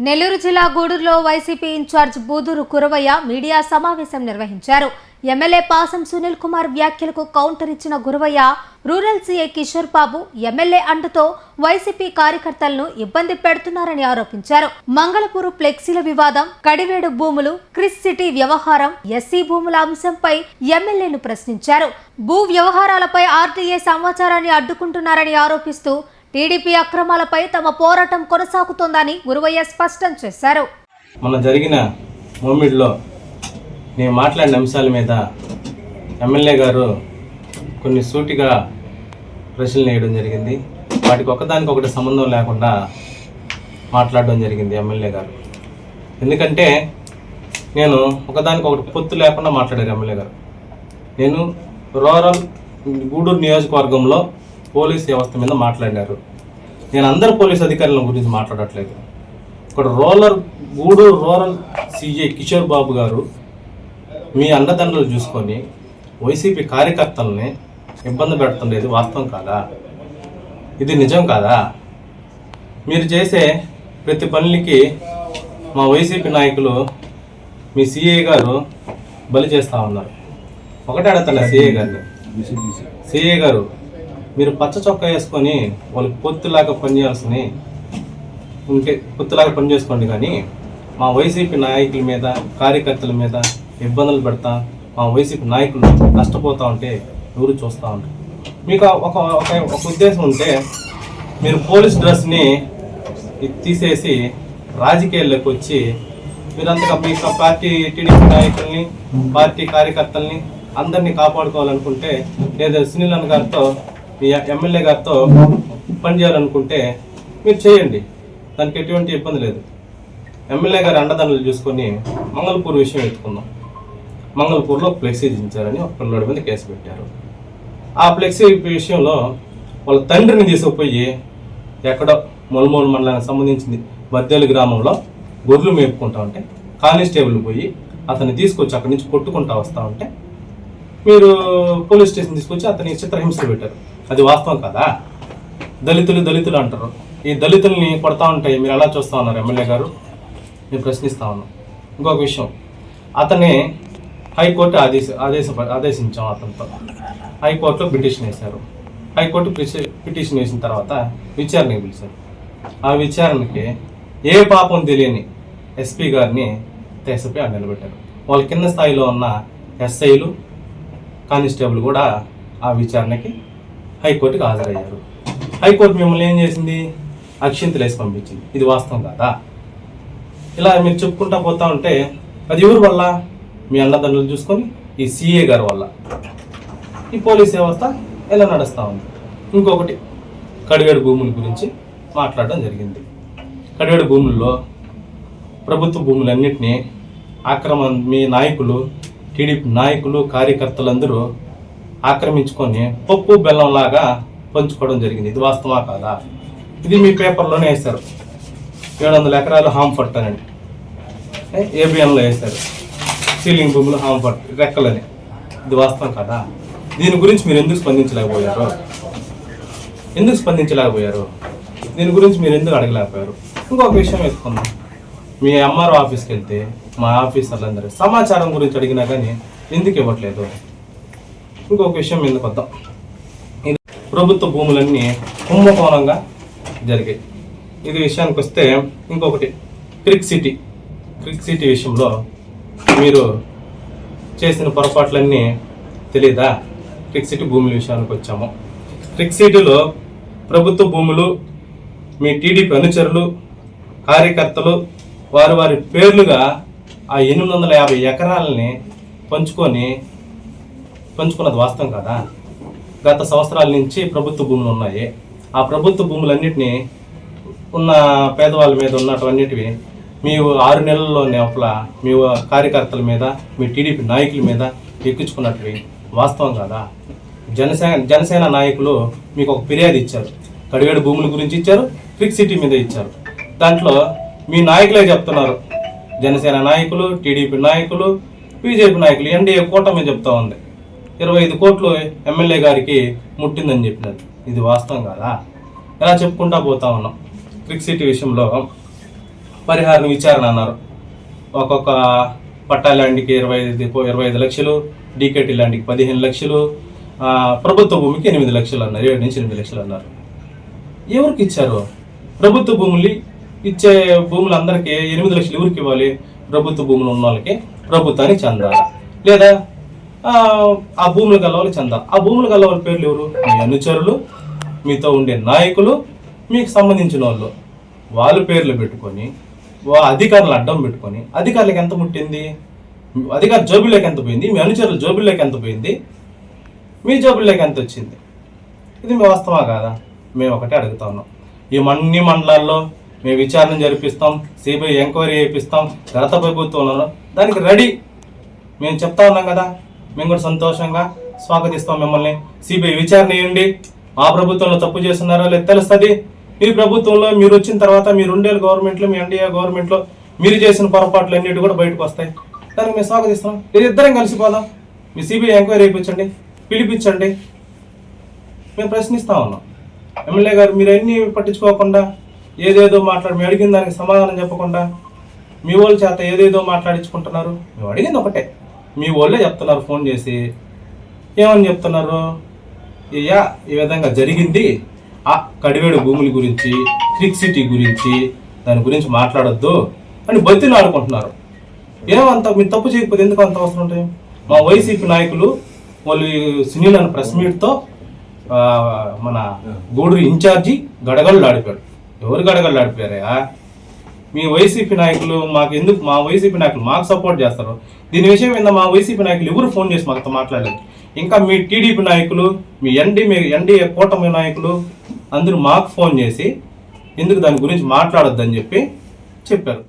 నెల్లూరు జిల్లా గూడూరులో YCP incharge Buduru కురవయ్య media సమావేశం నిర్వహించారు. ఎమ్మెల్యే పాసం సునీల్ కుమార్ వ్యాఖ్యలకు కౌంటర్ ఇచ్చిన Guravayya rural CI Kishore Babu MLA అండతో వైసీపీ కార్యకర్తలను ఇబ్బంది పెడుతున్నారని ఆరోపించారు. మంగళపూరు ఫ్లెక్సీల వివాదం, కడివేడు భూములు, క్రిస్ సిటీ వ్యవహారం, ఎస్సీ భూముల అంశంపై ఎమ్మెల్యేను ప్రశ్నించారు. భూ వ్యవహారాలపై ఆర్టీఏ సమాచారాన్ని అడ్డుకుంటున్నారని ఆరోపిస్తూ టీడీపీ అక్రమాలపై తమ పోరాటం కొనసాగుతోందని గురవయ్య స్పష్టం చేశారు. మన జరిగిన మూమెంట్లో నేను మాట్లాడిన అంశాల మీద ఎమ్మెల్యే గారు కొన్ని సూటిగా ప్రశ్నలు వేయడం జరిగింది. వాటికి ఒకదానికొకటి సంబంధం లేకుండా మాట్లాడడం జరిగింది ఎమ్మెల్యే గారు. ఎందుకంటే నేను ఒకదానికొకటి పొత్తు లేకుండా మాట్లాడారు ఎమ్మెల్యే గారు. నేను రూరల్ గూడూరు నియోజకవర్గంలో పోలీస్ వ్యవస్థ మీద మాట్లాడినారు. నేను అందరు పోలీస్ అధికారుల గురించి మాట్లాడట్లేదు. ఇక్కడ గూడూరు రూరల్ సిఐ కిషోర్ బాబు గారు మీ అండదండలు చూసుకొని వైసీపీ కార్యకర్తలని ఇబ్బంది పెడుతుండేది వాస్తవం కాదా? ఇది నిజం కాదా? మీరు చేసే ప్రతి పనులకి మా వైసీపీ నాయకులు మీ సిఐ గారు బలి చేస్తూ ఉన్నారు. ఒకటే అడుగుతున్నా సిఐ గారు, మీరు పచ్చ చొక్కా వేసుకొని వాళ్ళకి పొత్తులాగా పనిచేయాల్సి ఉంటే పొత్తులాగా పనిచేసుకోండి, కానీ మా వైసీపీ నాయకుల మీద కార్యకర్తల మీద ఇబ్బందులు పెడతా మా వైసీపీ నాయకులు నష్టపోతూ ఉంటే ఎవరు చూస్తూ ఉంటారు. మీకు ఒక ఉద్దేశం ఉంటే మీరు పోలీస్ డ్రెస్ని తీసేసి రాజకీయాల్లోకి వచ్చి మీరంతగా మీ పార్టీ టీడీపీ నాయకుల్ని పార్టీ కార్యకర్తల్ని అందరినీ కాపాడుకోవాలనుకుంటే లేదా సునీల్ అన్న గారితో ఎమ్మెల్యే గారితో పనిచేయాలనుకుంటే మీరు చేయండి, దానికి ఎటువంటి ఇబ్బంది లేదు. ఎమ్మెల్యే గారి అండదండలు చూసుకొని మంగళపూర్ విషయం ఎత్తుకుందాం. మంగళపూర్లో ఫ్లెక్సీ దించారని ఒక పిల్లడి మీద కేసు పెట్టారు. ఆ ఫ్లెక్సీ విషయంలో వాళ్ళ తండ్రిని తీసుకుపోయి ఎక్కడో మొలమూలు మండలానికి సంబంధించింది బద్దేలు గ్రామంలో గొర్రెలు మేపుకుంటా ఉంటే కానిస్టేబుల్ పోయి అతన్ని తీసుకొచ్చి అక్కడి నుంచి కొట్టుకుంటా వస్తూ ఉంటే మీరు పోలీస్ స్టేషన్ తీసుకొచ్చి అతని చిత్రహింసలు పెట్టారు. అది వాస్తవం కదా? దళితులు అంటారు. ఈ దళితుల్ని కొడతా ఉంటాయి, మీరు ఎలా చూస్తూ ఉన్నారు ఎమ్మెల్యే గారు? నేను ప్రశ్నిస్తా ఉన్నాను. ఇంకొక విషయం, అతన్ని హైకోర్టు ఆదేశించాం. అతనితో హైకోర్టులో పిటిషన్ వేశారు. హైకోర్టు పిటిషన్ వేసిన తర్వాత విచారణకి పిలిచారు. ఆ విచారణకి ఏ పాపం తెలియని ఎస్పీ గారిని ఎస్పీ నిలబెట్టారు. వాళ్ళ కింద స్థాయిలో ఉన్న ఎస్ఐలు కానిస్టేబుల్ కూడా ఆ విచారణకి హైకోర్టుకి హాజరయ్యారు. హైకోర్టు మిమ్మల్ని ఏం చేసింది? అక్షింతలు వేసి పంపించింది. ఇది వాస్తవం కాదా? ఇలా మీరు చెప్పుకుంటా పోతా ఉంటే అది ఎవరి వల్ల? మీ అన్నదండలు చూసుకొని ఈ సిఏ గారి వల్ల ఈ పోలీస్ వ్యవస్థ ఎలా నడుస్తూ ఉంది. ఇంకొకటి, కడివేడు భూముల గురించి మాట్లాడడం జరిగింది. కడివేడు భూముల్లో ప్రభుత్వ భూములన్నింటినీ మీ నాయకులు టీడీపీ నాయకులు కార్యకర్తలందరూ ఆక్రమించుకొని పప్పు బెల్లంలాగా పంచుకోవడం జరిగింది. ఇది వాస్తవా కాదా? ఇది మీ పేపర్లోనే వేశారు. 700 ఎకరాలు హాంఫర్ట్ అని ఏబిఎన్లో వేశారు. సీలింగ్ భూములు హాంఫర్ట్ రెక్కలని. ఇది వాస్తవం కదా? దీని గురించి మీరు ఎందుకు స్పందించలేకపోయారు? దీని గురించి మీరు ఎందుకు అడగలేకపోయారు? ఇంకొక విషయం ఎత్తుకుందాం. మీ ఎంఆర్ఓ ఆఫీస్కి వెళ్తే మా ఆఫీసర్లందరూ సమాచారం గురించి అడిగినా కానీ ఎందుకు ఇవ్వట్లేదు? ఇంకొక విషయం ఎందుకు వద్దాం. ఇది ప్రభుత్వ భూములన్నీ కుంభకోణంగా జరిగాయి. ఇది విషయానికి వస్తే ఇంకొకటి, క్రిక్ సిటీ విషయంలో మీరు చేసిన పొరపాట్లన్నీ తెలియదా? క్రిక్ సిటీ భూముల విషయానికి వచ్చాము. క్రిక్ సిటీలో ప్రభుత్వ భూములు మీ టీడీపీ అనుచరులు కార్యకర్తలు వారి పేర్లుగా ఆ 850 ఎకరాలని పంచుకున్నది వాస్తవం కదా? గత సంవత్సరాల నుంచి ప్రభుత్వ భూములు ఉన్నాయి. ఆ ప్రభుత్వ భూములన్నింటినీ ఉన్న పేదవాళ్ళ మీద ఉన్నటువంటివి మీ 6 నెలల్లో లోపల మీ కార్యకర్తల మీద మీ టీడీపీ నాయకుల మీద ఎక్కించుకున్నట్వి వాస్తవం కదా? జనసేన నాయకులు మీకు ఒక ఫిర్యాదు ఇచ్చారు. కడివేడు భూముల గురించి ఇచ్చారు, క్రిక్ సిటీ మీద ఇచ్చారు. దాంట్లో మీ నాయకులే చెప్తున్నారు, జనసేన నాయకులు, టీడీపీ నాయకులు, బీజేపీ నాయకులు, ఎన్డీఏ కూటమి చెప్తా ఉంది 25 కోట్లు ఎమ్మెల్యే గారికి ముట్టిందని చెప్పినారు. ఇది వాస్తవం కదా? ఎలా చెప్పుకుంటా పోతా ఉన్నాం. క్రిక్ సిటీ విషయంలో పరిహారం విచారణ అన్నారు. ఒక్కొక్క పట్టా ల్యాండ్కి 25 లక్షలు, డీకేటీ ల్యాండ్కి 15 లక్షలు, ప్రభుత్వ భూమికి 8 లక్షలు అన్నారు, 7 నుంచి 8 లక్షలు అన్నారు. ఎవరికి ఇచ్చారు? ప్రభుత్వ భూములు ఇచ్చే భూములు అందరికీ 8 లక్షలు ఎవరికి ఇవ్వాలి? ప్రభుత్వ భూములు ఉన్న వాళ్ళకి ప్రభుత్వానికి చెందాలి, లేదా ఆ భూములు గల్లవాళ్ళు చెందాలి. ఆ భూములు గల్లవాళ్ళ పేర్లు ఎవరు? మీ అనుచరులు, మీతో ఉండే నాయకులు, మీకు సంబంధించిన వాళ్ళు. వాళ్ళ పేర్లు పెట్టుకొని అధికారులు అడ్డం పెట్టుకొని అధికారులకు ఎంత ముట్టింది? అధికారుల జోబుల్లోకి ఎంత పోయింది? మీ అనుచరుల జోబుల్లోకి ఎంత పోయింది? మీ జోబుల్లోకి ఎంత వచ్చింది? ఇది మీ వాస్తవా కాదా? మేము ఒకటే అడుగుతా ఉన్నాం. ఈ అన్ని మండలాల్లో మేము విచారణ జరిపిస్తాం, సిబిఐ ఎంక్వైరీ చేపిస్తాం, గత ప్రభుత్వంలో దానికి రెడీ. మేము చెప్తా ఉన్నాం కదా, మేము కూడా సంతోషంగా స్వాగతిస్తాం మిమ్మల్ని. సిబిఐ విచారణ చేయండి, ఆ ప్రభుత్వంలో తప్పు చేస్తున్నారో లేదు తెలుస్తుంది. మీ ప్రభుత్వంలో మీరు వచ్చిన తర్వాత మీ 2 ఏళ్ళ గవర్నమెంట్లో, మీ ఎన్డీఏ గవర్నమెంట్లో మీరు చేసిన పొరపాట్లు అన్నిటి కూడా బయటకు వస్తాయి. దానికి మేము స్వాగతిస్తాం. ఇది ఇద్దరం కలిసిపోదాం. మీ సిబిఐ ఎంక్వైరీ చేయించండి, పిలిపించండి. మేము ప్రశ్నిస్తా ఉన్నాం. ఎమ్మెల్యే గారు మీరు అన్నీ పట్టించుకోకుండా ఏదేదో మేము అడిగిన దానికి సమాధానం చెప్పకుండా మీ వాళ్ళ చేత ఏదేదో మాట్లాడించుకుంటున్నారు. మేము అడిగింది ఒకటే, మీ వాళ్ళే చెప్తున్నారు ఫోన్ చేసి. ఏమని చెప్తున్నారు? ఈ విధంగా జరిగింది, ఆ కడివేడు భూముల గురించి, క్రిక్ సిటీ గురించి, దాని గురించి మాట్లాడొద్దు అని బతిని ఆడుకుంటున్నారు. ఏమంత మీరు తప్పు చేయకపోతే ఎందుకు అంత అవసరం ఉంటాయి? మా వైసీపీ నాయకులు వాళ్ళు సునీల్ అన్న ప్రెస్ మీట్తో మన గూడూరు ఇన్ఛార్జి గడగళ్ళు ఆడిపోయాడు. ఎవరు గడగళ్ళు ఆడిపోయారా? మీ వైసీపీ నాయకులు మాకు ఎందుకు, మా వైసీపీ నాయకులు మాకు సపోర్ట్ చేస్తారు. దీని విషయం ఏందో మా వైసీపీ నాయకులు ఎవరు ఫోన్ చేసి మాకు మాట్లాడలేదు. ఇంకా మీ టీడీపీ నాయకులు, మీ ఎన్డీఏ కూటమి నాయకులు అందరూ మాకు ఫోన్ చేసి ఎందుకు దాని గురించి మాట్లాడొద్దని చెప్పారు.